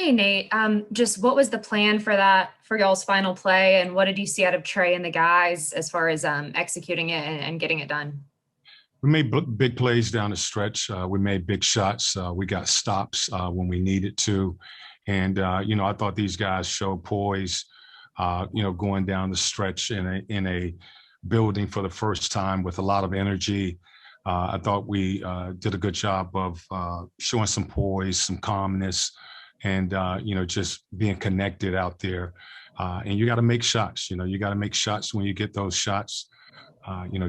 Hey, Nate. Just what was the plan for y'all's final play, and what did you see out of Trey and the guys as far as executing it and getting it done? We made big plays down the stretch. We made big shots. We got stops when we needed to. And, I thought these guys showed poise, going down the stretch in a building for the first time with a lot of energy. I thought we did a good job of showing some poise, some calmness, and, just being connected out there. And you got to make shots. You got to make shots when you get those shots.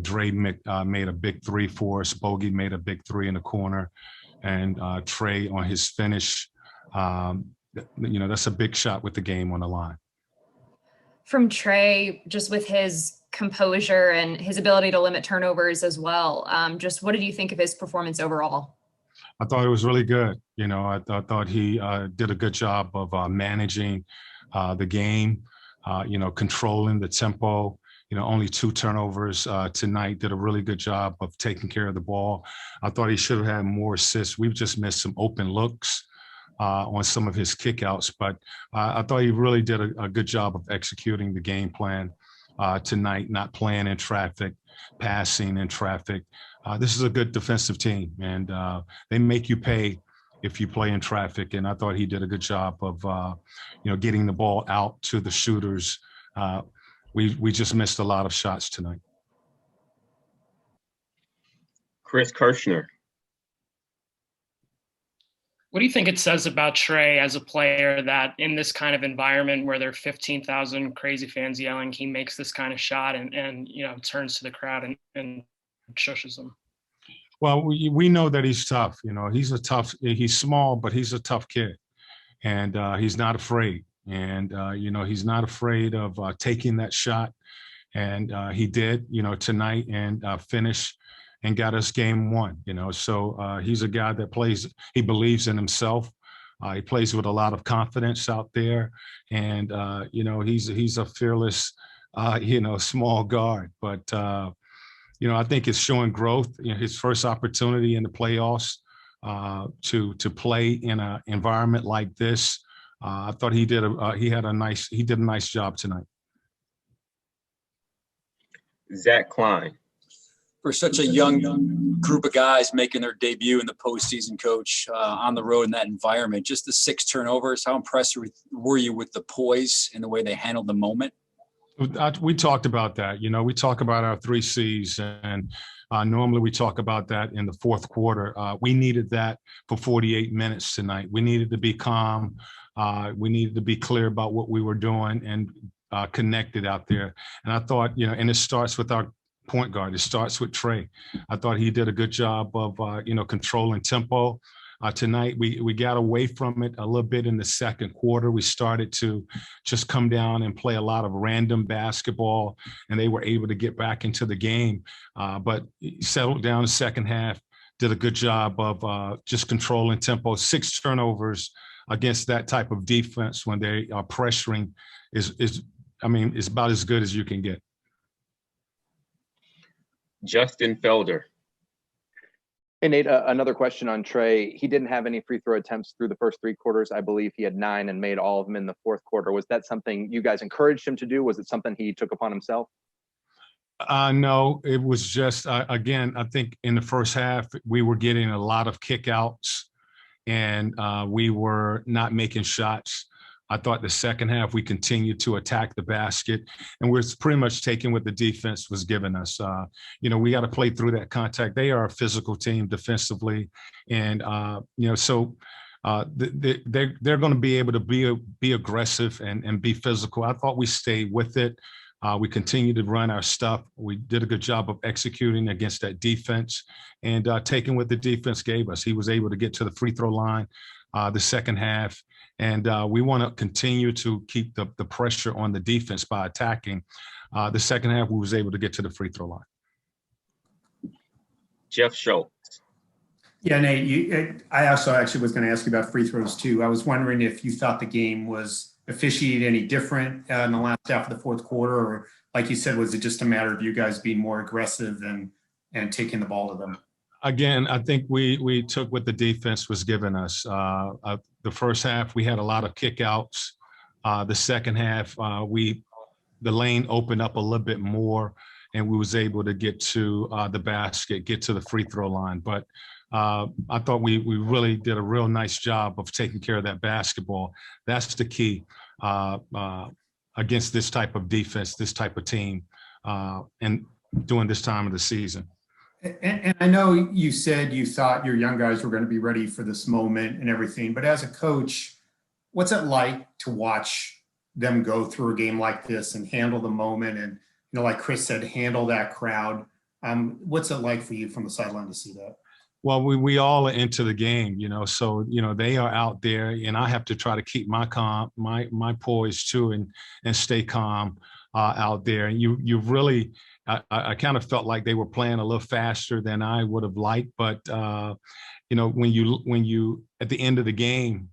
Dre made a big three for us. Bogey made a big three in the corner. And Trey on his finish, that's a big shot with the game on the line. From Trey, just with his composure and his ability to limit turnovers as well, just what did you think of his performance overall? I thought it was really good. I thought he did a good job of managing the game, controlling the tempo. Only 2 turnovers tonight. Did a really good job of taking care of the ball. I thought he should have had more assists. We've just missed some open looks on some of his kickouts, but I thought he really did a good job of executing the game plan tonight, not playing in traffic, passing in traffic. This is a good defensive team, and they make you pay if you play in traffic, and I thought he did a good job of, getting the ball out to the shooters. We just missed a lot of shots tonight. Chris Kirschner. What do you think it says about Trey as a player that in this kind of environment where there are 15,000 crazy fans yelling, he makes this kind of shot and turns to the crowd and shushes them? Well, we know that he's tough. He's small, but he's a tough kid, and he's not afraid. And, he's not afraid of taking that shot. And he did, tonight and finish and got us game 1, So he's a guy that plays, he believes in himself. He plays with a lot of confidence out there. And, he's a fearless, small guard. But, I think it's showing growth. His first opportunity in the playoffs to play in an environment like this. I thought he did a nice job tonight. Zach Klein. For such a young group of guys making their debut in the postseason, Coach, on the road in that environment, just the 6 turnovers, how impressed were you with the poise and the way they handled the moment? We talked about that. We talk about our 3 C's, and normally we talk about that in the fourth quarter. We needed that for 48 minutes tonight. We needed to be calm. We needed to be clear about what we were doing and connected out there. And I thought, and it starts with our point guard. It starts with Trey. I thought he did a good job of, controlling tempo. Tonight, we got away from it a little bit in the second quarter. We started to just come down and play a lot of random basketball, and they were able to get back into the game. But settled down the second half, did a good job of just controlling tempo. 6 turnovers against that type of defense when they are pressuring is about as good as you can get. Justin Felder. Hey, Nate, another question on Trey. He didn't have any free throw attempts through the first 3 quarters. I believe he had 9 and made all of them in the fourth quarter. Was that something you guys encouraged him to do? Was it something he took upon himself? No, it was just, again, I think in the first half, we were getting a lot of kickouts and we were not making shots. I thought the second half, we continued to attack the basket, and we're pretty much taking what the defense was giving us. We got to play through that contact. They are a physical team defensively. And, so they're going to be able to be aggressive and be physical. I thought we stayed with it. We continued to run our stuff. We did a good job of executing against that defense and taking what the defense gave us. He was able to get to the free throw line the second half. And we want to continue to keep the pressure on the defense by attacking. The second half, we was able to get to the free throw line. Jeff Schultz. Yeah, Nate, I also actually was going to ask you about free throws too. I was wondering if you thought the game was officiated any different in the last half of the fourth quarter, or like you said, was it just a matter of you guys being more aggressive and taking the ball to them? Again, I think we took what the defense was giving us. The first half, we had a lot of kickouts. The second half, the lane opened up a little bit more, and we was able to get to the basket, get to the free throw line. But I thought we really did a real nice job of taking care of that basketball. That's the key against this type of defense, this type of team, and during this time of the season. And I know you said you thought your young guys were going to be ready for this moment and everything, but as a coach, what's it like to watch them go through a game like this and handle the moment and, like Chris said, handle that crowd? What's it like for you from the sideline to see that? Well, we all are into the game, so, they are out there, and I have to try to keep my poise too, and stay calm out there. And you really, I kind of felt like they were playing a little faster than I would have liked. But, when you at the end of the game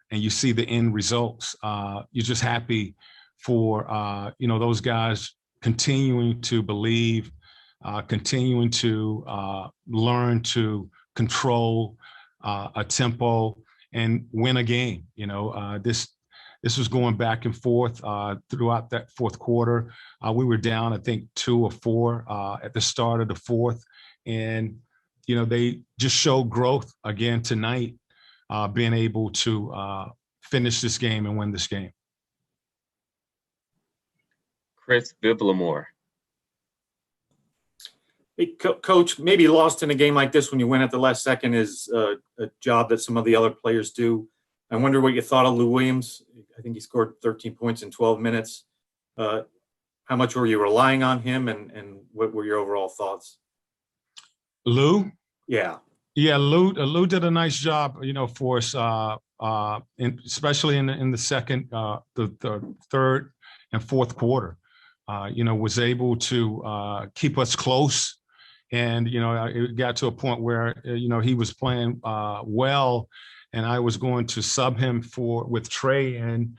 and you see the end results, you're just happy for, those guys continuing to believe, continuing to learn to control a tempo and win a game. This was going back and forth throughout that fourth quarter. We were down, I think, 2 or 4 at the start of the fourth. And, they just showed growth again tonight, being able to finish this game and win this game. Chris Bivlamore. Hey, Coach, maybe lost in a game like this when you win at the last second is a job that some of the other players do. I wonder what you thought of Lou Williams. I think he scored 13 points in 12 minutes. How much were you relying on him, and what were your overall thoughts? Lou? Yeah. Yeah, Lou did a nice job, for us, especially in the second, the third and fourth quarter. Was able to keep us close. And, it got to a point where, he was playing well, and I was going to sub him with Trey. And,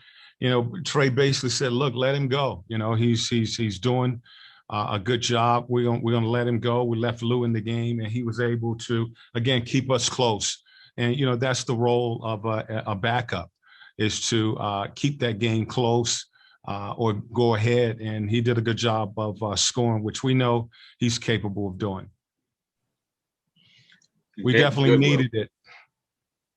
Trey basically said, look, let him go. He's doing a good job. We're going to let him go. We left Lou in the game, and he was able to, again, keep us close. And, that's the role of a backup, is to keep that game close. Or go ahead, and he did a good job of scoring, which we know he's capable of doing. We definitely needed it.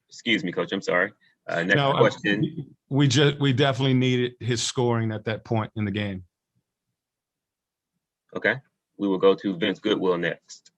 Excuse me, Coach. I'm sorry. Next question. We definitely needed his scoring at that point in the game. Okay. We will go to Vince Goodwill next.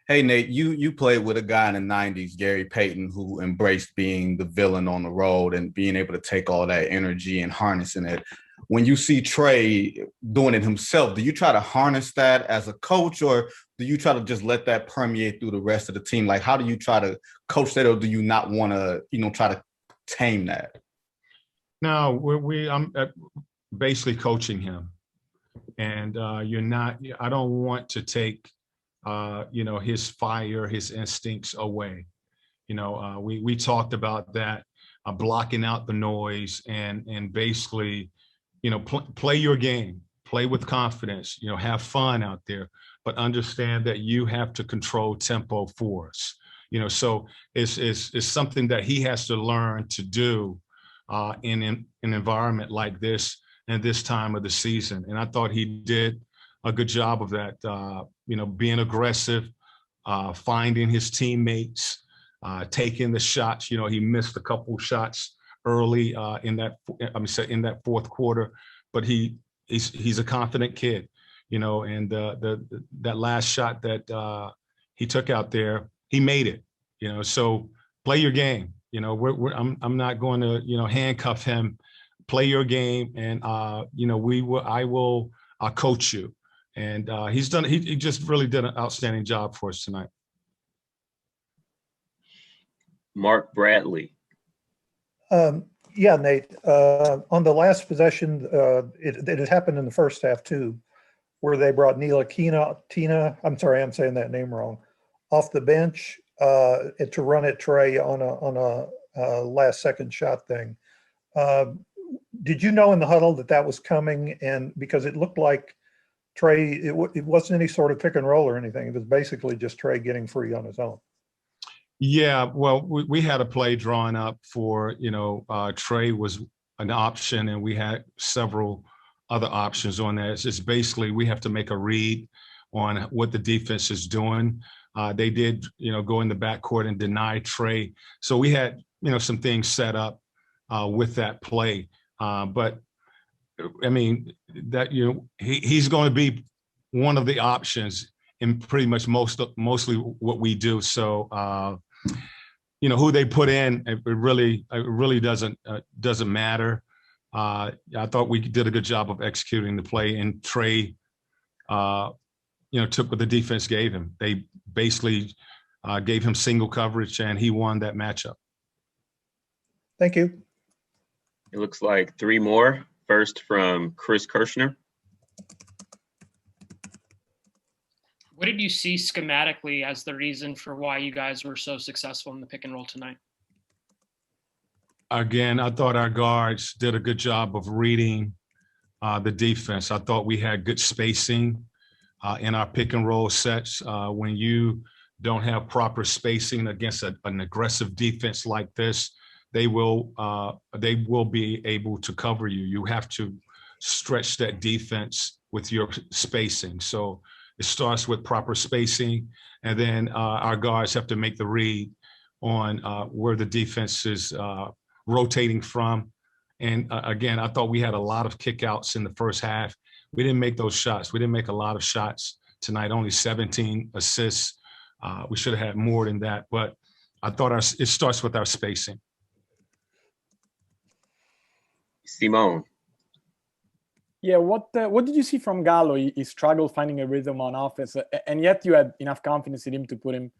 Hey, Nate, you played with a guy in the 90s, Gary Payton, who embraced being the villain on the road and being able to take all that energy and harnessing it. When you see Trey doing it himself, do you try to harness that as a coach, or do you try to just let that permeate through the rest of the team? Like, how do you try to coach that, or do you not want to, try to tame that? No, I'm basically coaching him. And I don't want to take his fire, his instincts away. We talked about that, blocking out the noise and basically, play your game, play with confidence, have fun out there, but understand that you have to control tempo for us. So it's something that he has to learn to do in an environment like this and this time of the season. And I thought he did a good job of that, being aggressive, finding his teammates, taking the shots. He missed a couple shots early in that fourth quarter, but he's a confident kid, and that last shot that he took out there, he made it, so play your game. I'm not going to, handcuff him. Play your game, and I will coach you. And he just really did an outstanding job for us tonight. Mark Bradley. Yeah, Nate, on the last possession, it had happened in the first half too, where they brought Tina, I'm sorry, I'm saying that name wrong, off the bench to run at Trey on a last second shot thing. Did you know in the huddle that was coming? And because it looked like Trey, it wasn't any sort of pick and roll or anything. It was basically just Trey getting free on his own. Yeah, well, we had a play drawn up for, Trey was an option, and we had several other options on that. It's just basically we have to make a read on what the defense is doing. They did, go in the backcourt and deny Trey. So we had, some things set up with that play. But I mean, that, he's going to be one of the options in pretty much mostly what we do. So, who they put in, it really doesn't matter. I thought we did a good job of executing the play, and Trey, took what the defense gave him. They basically gave him single coverage, and he won that matchup. Thank you. It looks like 3 more. First from Chris Kirschner. What did you see schematically as the reason for why you guys were so successful in the pick and roll tonight? Again, I thought our guards did a good job of reading the defense. I thought we had good spacing in our pick and roll sets. When you don't have proper spacing against an aggressive defense like this, they will be able to cover you. You have to stretch that defense with your spacing. So it starts with proper spacing, and then our guards have to make the read on where the defense is rotating from. And again, I thought we had a lot of kickouts in the first half. We didn't make those shots. We didn't make a lot of shots tonight, only 17 assists. We should have had more than that, but I thought it starts with our spacing. Simone. Yeah, what did you see from Gallo? He struggled finding a rhythm on offense, and yet you had enough confidence in him to put him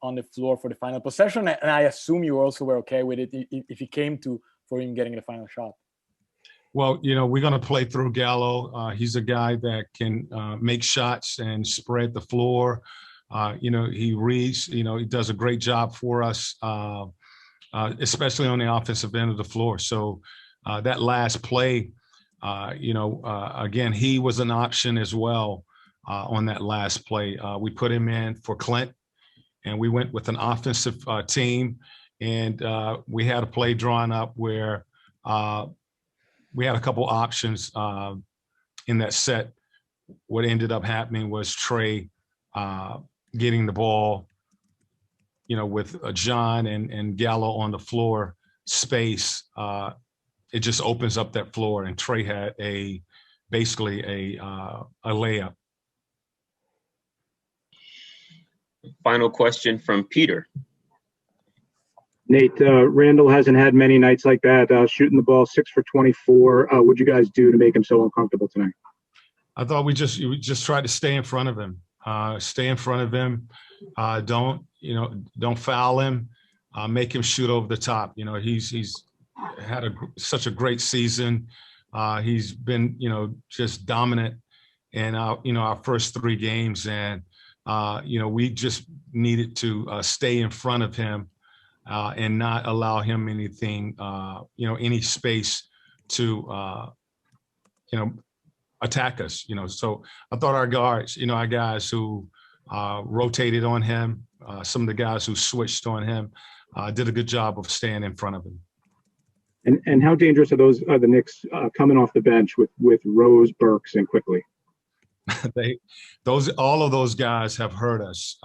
on the floor for the final possession. And I assume you also were okay with it if it came for him getting the final shot. Well, we're going to play through Gallo. He's a guy that can make shots and spread the floor. He reads. He does a great job for us, especially on the offensive end of the floor. So that last play, again, he was an option as well on that last play. We put him in for Clint, and we went with an offensive team, and we had a play drawn up where we had a couple options in that set. What ended up happening was Trey getting the ball, with John and Gallo on the floor space. It just opens up that floor, and Trey had basically a layup. Final question from Peter. Nate, Randall hasn't had many nights like that, shooting the ball 6 for 24. What'd you guys do to make him so uncomfortable tonight? I thought we just tried to stay in front of him. Don't foul him. Make him shoot over the top. He's had such a great season. He's been, just dominant in our first 3 games, and we just needed to stay in front of him and not allow him anything, any space to, attack us. So I thought our guards, our guys who rotated on him, some of the guys who switched on him, did a good job of staying in front of him. And how dangerous are the Knicks coming off the bench with Rose, Burks, and Quickly? All of those guys have hurt us.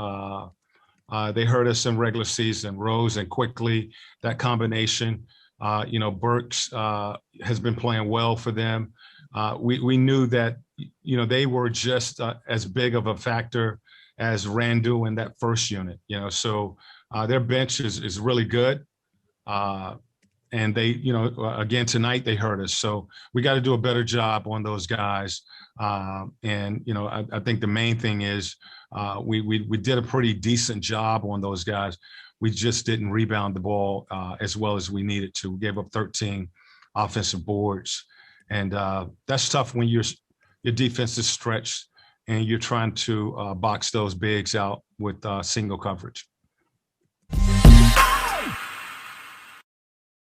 They hurt us in regular season. Rose and Quickly, that combination. Burks has been playing well for them. We knew that they were just as big of a factor as Randu in that first unit. So their bench is really good. And they, again, tonight they hurt us. So we got to do a better job on those guys. I think the main thing is we did a pretty decent job on those guys. We just didn't rebound the ball as well as we needed to. We gave up 13 offensive boards. And that's tough when your defense is stretched and you're trying to box those bigs out with single coverage.